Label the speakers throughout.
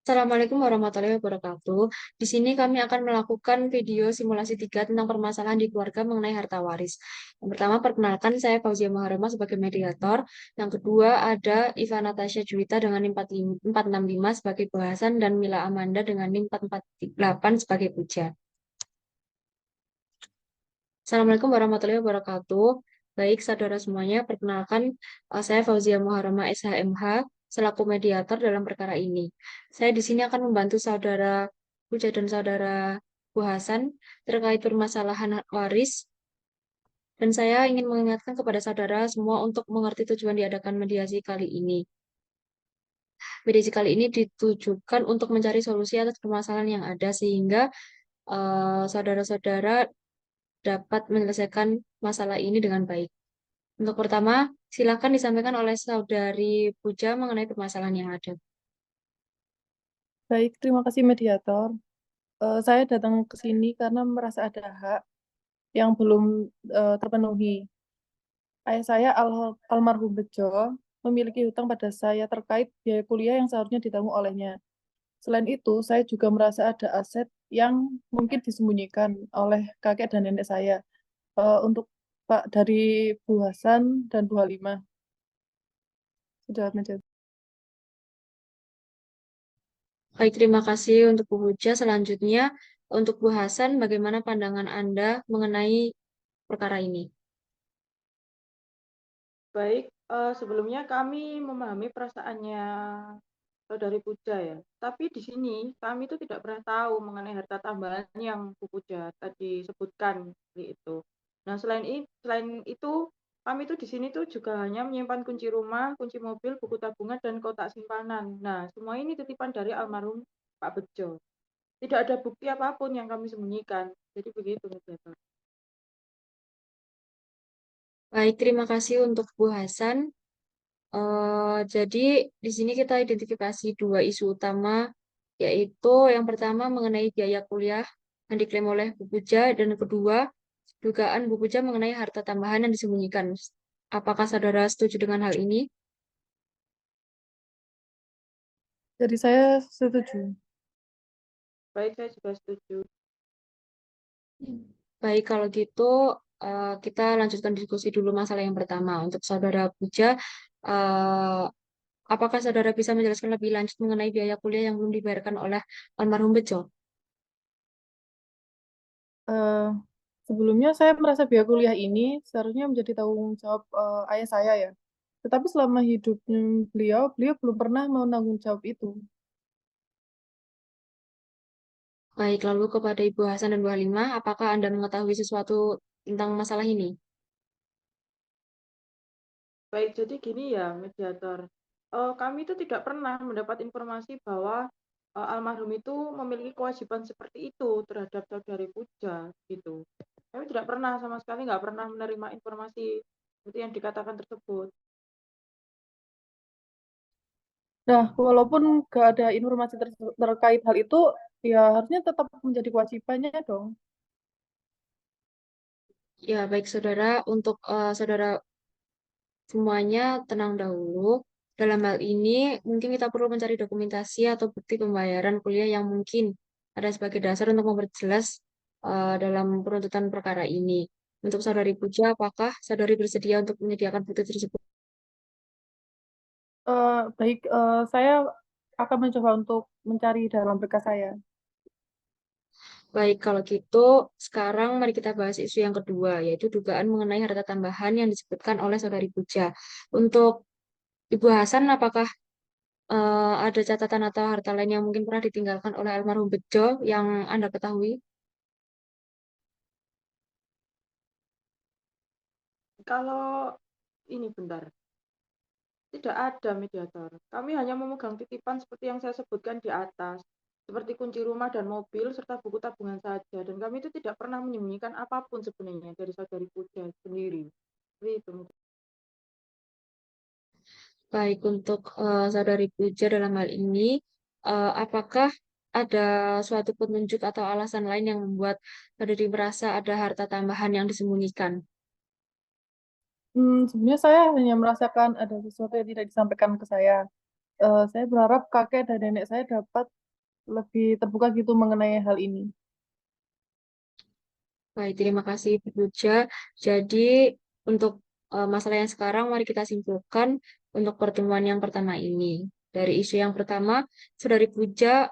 Speaker 1: Assalamualaikum warahmatullahi wabarakatuh. Di sini kami akan melakukan video simulasi 3 tentang permasalahan di keluarga mengenai harta waris. Yang pertama, perkenalkan saya Fauzia Maharema sebagai mediator. Yang kedua, ada Iva Natasha Juwita dengan NIM 465 sebagai bahasan dan Mila Amanda dengan NIM 448 sebagai puja. Assalamualaikum warahmatullahi wabarakatuh. Baik, saudara semuanya, perkenalkan saya Fauzia Muharrama SHMH selaku mediator dalam perkara ini. Saya di sini akan membantu saudara Puja dan saudara Bu Hasan terkait permasalahan hak waris, dan saya ingin mengingatkan kepada saudara semua untuk mengerti tujuan diadakan mediasi kali ini. Mediasi kali ini ditujukan untuk mencari solusi atas permasalahan yang ada sehingga saudara-saudara dapat menyelesaikan masalah ini dengan baik. Untuk pertama, silakan disampaikan oleh Saudari Puja mengenai permasalahan yang ada.
Speaker 2: Baik, terima kasih mediator. Saya datang ke sini karena merasa ada hak yang belum terpenuhi. Ayah saya almarhum Bejo memiliki hutang pada saya terkait biaya kuliah yang seharusnya ditanggung olehnya. Selain itu, saya juga merasa ada aset yang mungkin disembunyikan oleh kakek dan nenek saya untuk Pak dari Bu Hasan dan Bu Halimah. Sudah mediator.
Speaker 1: Baik, terima kasih untuk Bu Puja. Selanjutnya, untuk Bu Hasan, bagaimana pandangan Anda mengenai perkara ini?
Speaker 3: Baik, sebelumnya kami memahami perasaannya Saudari Puja ya. Tapi di sini kami itu tidak pernah tahu mengenai harta tambahan yang Bu Puja tadi sebutkan seperti itu. Nah, selain itu kami itu di sini tuh juga hanya menyimpan kunci rumah, kunci mobil, buku tabungan dan kotak simpanan. Nah, semua ini titipan dari almarhum Pak Bejo. Tidak ada bukti apapun yang kami sembunyikan. Jadi begitu, Bapak.
Speaker 1: Baik, terima kasih untuk Bu Hasan. Jadi, di sini kita identifikasi dua isu utama, yaitu yang pertama mengenai biaya kuliah yang diklaim oleh Bu Puja, dan yang kedua, dugaan Bu Puja mengenai harta tambahan yang disembunyikan. Apakah saudara setuju dengan hal ini?
Speaker 2: Jadi saya setuju.
Speaker 3: Baik, saya juga setuju.
Speaker 1: Baik, kalau gitu kita lanjutkan diskusi dulu masalah yang pertama. Untuk saudara Puja, eh, apakah saudara bisa menjelaskan lebih lanjut mengenai biaya kuliah yang belum dibayarkan oleh almarhum Bejo?
Speaker 2: Eh, Sebelumnya saya merasa biaya kuliah ini seharusnya menjadi tanggung jawab ayah saya ya. Tetapi selama hidupnya beliau belum pernah menanggung jawab itu.
Speaker 1: Baik, lalu kepada Ibu Hasan dan Bu Halimah, apakah Anda mengetahui sesuatu tentang masalah ini?
Speaker 3: Baik, jadi gini ya, mediator. Kami itu tidak pernah mendapat informasi bahwa almarhum itu memiliki kewajiban seperti itu terhadap saudari Puja, gitu. Kami tidak pernah sama sekali nggak pernah menerima informasi seperti yang dikatakan tersebut.
Speaker 2: Nah, walaupun gak ada informasi terkait hal itu, ya harusnya tetap menjadi kewajibannya dong.
Speaker 1: Ya, baik saudara, untuk saudara semuanya tenang dahulu. Dalam hal ini, mungkin kita perlu mencari dokumentasi atau bukti pembayaran kuliah yang mungkin ada sebagai dasar untuk memperjelas dalam penuntutan perkara ini. Untuk saudari Puja, apakah saudari bersedia untuk menyediakan bukti tersebut?
Speaker 2: Baik, saya akan mencoba untuk mencari dalam berkas saya.
Speaker 1: Baik, kalau gitu, sekarang mari kita bahas isu yang kedua, yaitu dugaan mengenai harta tambahan yang disebutkan oleh saudari Puja. Untuk Ibu Hasan, apakah ada catatan atau harta lain yang mungkin pernah ditinggalkan oleh almarhum Bejo yang Anda ketahui?
Speaker 3: Kalau ini bentar, tidak ada mediator. Kami hanya memegang titipan seperti yang saya sebutkan di atas, seperti kunci rumah dan mobil serta buku tabungan saja. Dan kami itu tidak pernah menyembunyikan apapun sebenarnya dari saudari Puja sendiri. Seperti itu.
Speaker 1: Baik, untuk saudari Puja dalam hal ini, apakah ada suatu petunjuk atau alasan lain yang membuat saudari merasa ada harta tambahan yang disembunyikan?
Speaker 2: Sebenarnya saya hanya merasakan ada sesuatu yang tidak disampaikan ke saya. Saya berharap kakek dan nenek saya dapat lebih terbuka gitu mengenai hal ini.
Speaker 1: Baik, terima kasih Bu Puja. Jadi untuk masalah yang sekarang mari kita simpulkan untuk pertemuan yang pertama ini. Dari isu yang pertama, Saudari Puja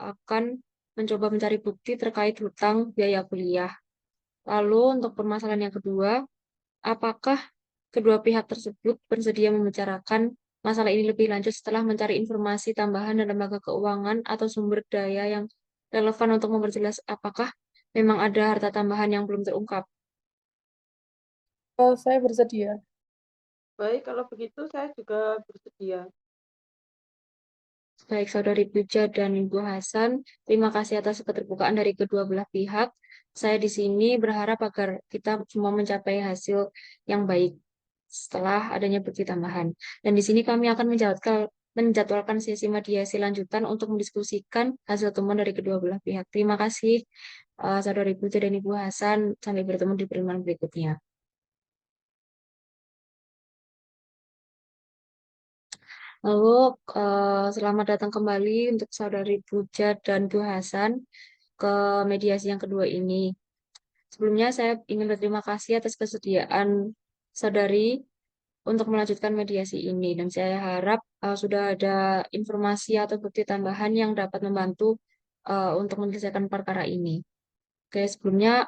Speaker 1: akan mencoba mencari bukti terkait hutang biaya kuliah. Lalu untuk permasalahan yang kedua, apakah kedua pihak tersebut bersedia membicarakan masalah ini lebih lanjut setelah mencari informasi tambahan dari lembaga keuangan atau sumber daya yang relevan untuk memperjelas apakah memang ada harta tambahan yang belum terungkap.
Speaker 2: Saya bersedia.
Speaker 3: Baik, kalau begitu saya juga bersedia.
Speaker 1: Baik Saudari Puja dan Ibu Hasan, terima kasih atas keterbukaan dari kedua belah pihak. Saya di sini berharap agar kita semua mencapai hasil yang baik setelah adanya bukti tambahan. Dan di sini kami akan menjadwalkan sesi mediasi lanjutan untuk mendiskusikan hasil temuan dari kedua belah pihak. Terima kasih, Saudari Puja dan Ibu Hasan. Sampai bertemu di pertemuan berikutnya. Lalu, selamat datang kembali untuk Saudari Puja dan Bu Hasan ke mediasi yang kedua ini. Sebelumnya, saya ingin berterima kasih atas kesediaan Saudari untuk melanjutkan mediasi ini. Dan saya harap sudah ada informasi atau bukti tambahan yang dapat membantu untuk menyelesaikan perkara ini. Oke, sebelumnya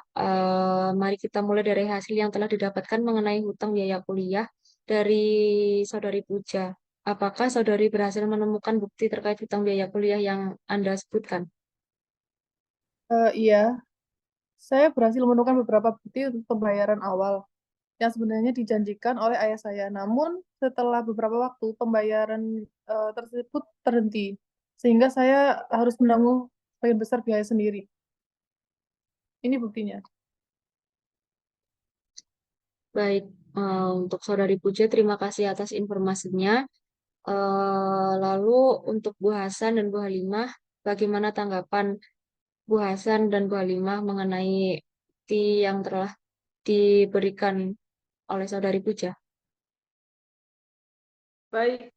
Speaker 1: mari kita mulai dari hasil yang telah didapatkan mengenai hutang biaya kuliah dari Saudari Puja. Apakah Saudari berhasil menemukan bukti terkait hutang biaya kuliah yang Anda sebutkan?
Speaker 2: Iya, saya berhasil menemukan beberapa bukti untuk pembayaran awal yang sebenarnya dijanjikan oleh ayah saya. Namun setelah beberapa waktu pembayaran tersebut terhenti, sehingga saya harus menanggung sebagian besar biaya sendiri. Ini buktinya.
Speaker 1: Baik, untuk Saudari Puja, terima kasih atas informasinya. Lalu untuk Bu Hasan dan Bu Halimah, bagaimana tanggapan Bu Hasan dan Bu Halimah mengenai bukti yang telah diberikan oleh Saudari Puja?
Speaker 3: Baik,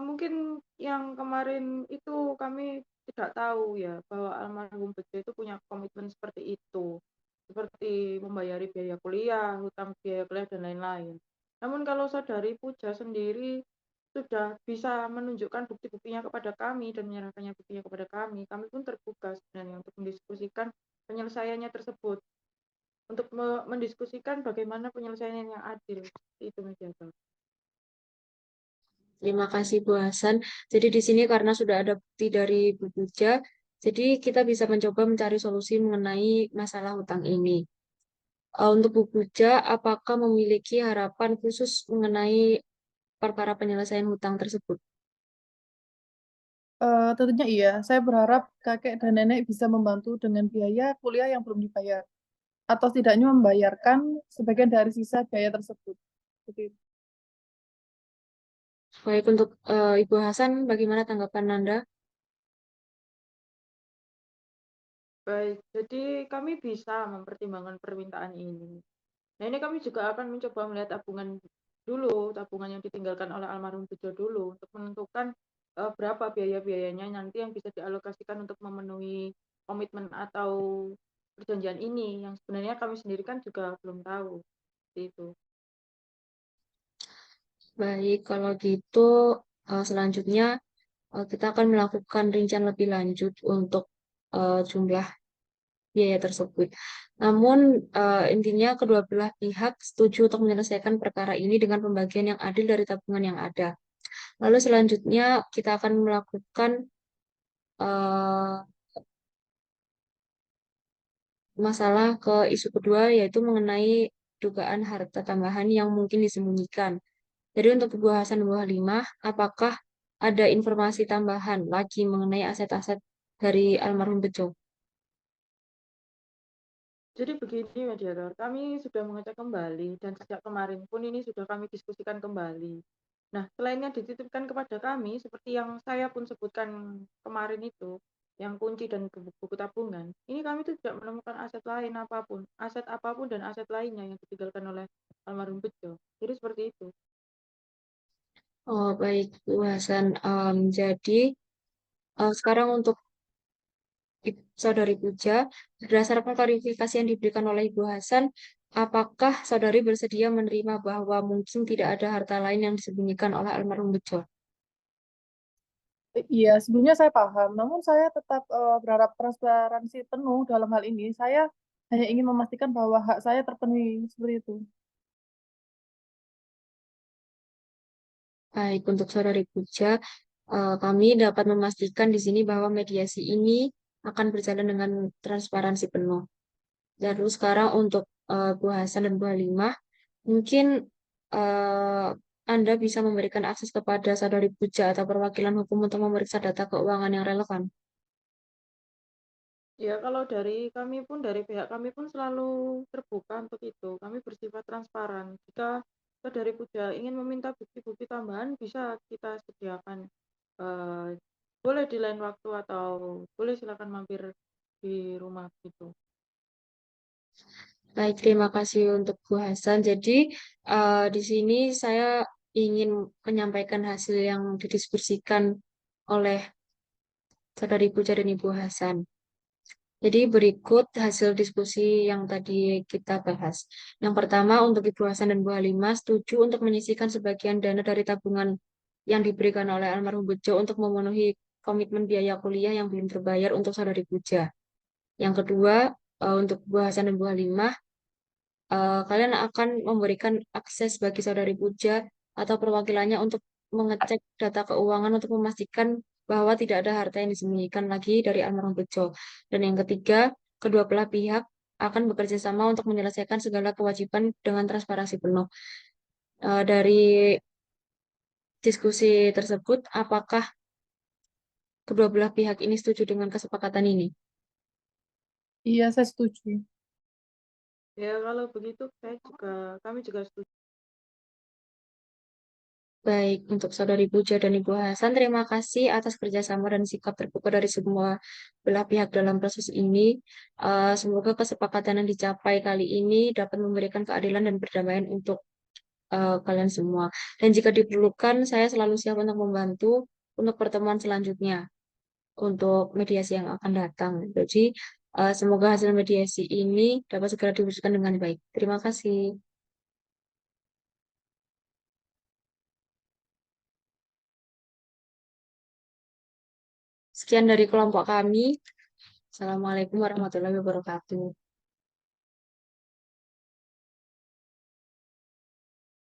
Speaker 3: mungkin yang kemarin itu kami tidak tahu ya bahwa almarhum Bejo itu punya komitmen seperti itu, seperti membayari biaya kuliah, hutang biaya kuliah dan lain-lain. Namun kalau Saudari Puja sendiri sudah bisa menunjukkan bukti-buktinya kepada kami dan menyerahkannya buktinya kepada kami pun terbuka sebenarnya untuk mendiskusikan penyelesaiannya tersebut, untuk mendiskusikan bagaimana penyelesaian yang adil. Itu mediator.
Speaker 1: Terima kasih Bu Hasan. Jadi di sini karena sudah ada bukti dari Bu Puja, jadi kita bisa mencoba mencari solusi mengenai masalah hutang ini. Untuk Bu Puja, apakah memiliki harapan khusus mengenai perkara penyelesaian hutang tersebut?
Speaker 2: Tentunya iya, saya berharap kakek dan nenek bisa membantu dengan biaya kuliah yang belum dibayar, atau setidaknya membayarkan sebagian dari sisa biaya tersebut. Seperti itu.
Speaker 1: Baik, untuk Ibu Hasan, bagaimana tanggapan Anda?
Speaker 3: Baik, jadi kami bisa mempertimbangkan permintaan ini. Nah, ini kami juga akan mencoba melihat tabungan dulu, tabungan yang ditinggalkan oleh almarhum Bejo dulu, untuk menentukan berapa biaya-biayanya nanti yang bisa dialokasikan untuk memenuhi komitmen atau perjanjian ini, yang sebenarnya kami sendiri kan juga belum tahu. Seperti itu.
Speaker 1: Baik, kalau gitu selanjutnya kita akan melakukan rincian lebih lanjut untuk jumlah biaya tersebut. Namun intinya kedua belah pihak setuju untuk menyelesaikan perkara ini dengan pembagian yang adil dari tabungan yang ada. Lalu selanjutnya kita akan melakukan eh, masalah ke isu kedua yaitu mengenai dugaan harta tambahan yang mungkin disembunyikan. Jadi untuk Bu Hasan dan Bu Halimah, apakah ada informasi tambahan lagi mengenai aset-aset dari almarhum Bejo?
Speaker 3: Jadi begini, mediator, kami sudah mengecek kembali dan sejak kemarin pun ini sudah kami diskusikan kembali. Nah, selain yang dititipkan kepada kami, seperti yang saya pun sebutkan kemarin itu, yang kunci dan buku tabungan, ini kami tuh tidak menemukan aset apapun dan aset lainnya yang ditinggalkan oleh almarhum Bejo. Jadi seperti itu.
Speaker 1: Oh, baik, Bu Hasan. Jadi, sekarang untuk Saudari Puja, berdasarkan klarifikasi yang diberikan oleh Ibu Hasan, apakah saudari bersedia menerima bahwa mungkin tidak ada harta lain yang disembunyikan oleh almarhum Bejo?
Speaker 2: Iya, sebelumnya saya paham, namun saya tetap berharap transparansi penuh dalam hal ini. Saya hanya ingin memastikan bahwa hak saya terpenuhi seperti itu.
Speaker 1: Baik, untuk saudari Puja, kami dapat memastikan di sini bahwa mediasi ini akan berjalan dengan transparansi penuh. Lalu sekarang untuk Bu Hasan dan Bu Halimah, mungkin eh, Anda bisa memberikan akses kepada saudari Puja atau perwakilan hukum untuk memeriksa data keuangan yang relevan.
Speaker 3: Ya, kalau dari pihak kami pun selalu terbuka untuk itu. Kami bersifat transparan. Jika saudari Puja ingin meminta bukti-bukti tambahan, bisa kita sediakan. Eh, Boleh di lain waktu atau boleh silakan mampir di rumah gitu.
Speaker 1: Baik, terima kasih untuk Bu Hasan. Jadi, di sini saya ingin menyampaikan hasil yang didiskusikan oleh saudari Puja dan Ibu Hasan. Jadi berikut hasil diskusi yang tadi kita bahas. Yang pertama, untuk Ibu Hasan dan Bu Halimah setuju untuk menyisihkan sebagian dana dari tabungan yang diberikan oleh almarhum Bejo untuk memenuhi komitmen biaya kuliah yang belum terbayar untuk saudari Puja. Yang kedua, untuk Bu Hasan dan Bu Halimah, kalian akan memberikan akses bagi saudari Puja atau perwakilannya untuk mengecek data keuangan untuk memastikan bahwa tidak ada harta yang disembunyikan lagi dari almarhum Bejo. Dan yang ketiga, kedua belah pihak akan bekerja sama untuk menyelesaikan segala kewajiban dengan transparansi penuh. Dari diskusi tersebut, apakah kedua belah pihak ini setuju dengan kesepakatan ini?
Speaker 2: Iya, saya setuju.
Speaker 3: Ya, kalau begitu kami juga setuju.
Speaker 1: Baik, untuk Saudari Puja dan Ibu Hasan, terima kasih atas kerjasama dan sikap terbuka dari semua belah pihak dalam proses ini. Semoga kesepakatan yang dicapai kali ini dapat memberikan keadilan dan perdamaian untuk kalian semua. Dan jika diperlukan, saya selalu siap untuk membantu untuk pertemuan selanjutnya, untuk mediasi yang akan datang. Jadi, semoga hasil mediasi ini dapat segera diwujudkan dengan baik. Terima kasih. Sekian dari kelompok kami. Assalamualaikum warahmatullahi wabarakatuh.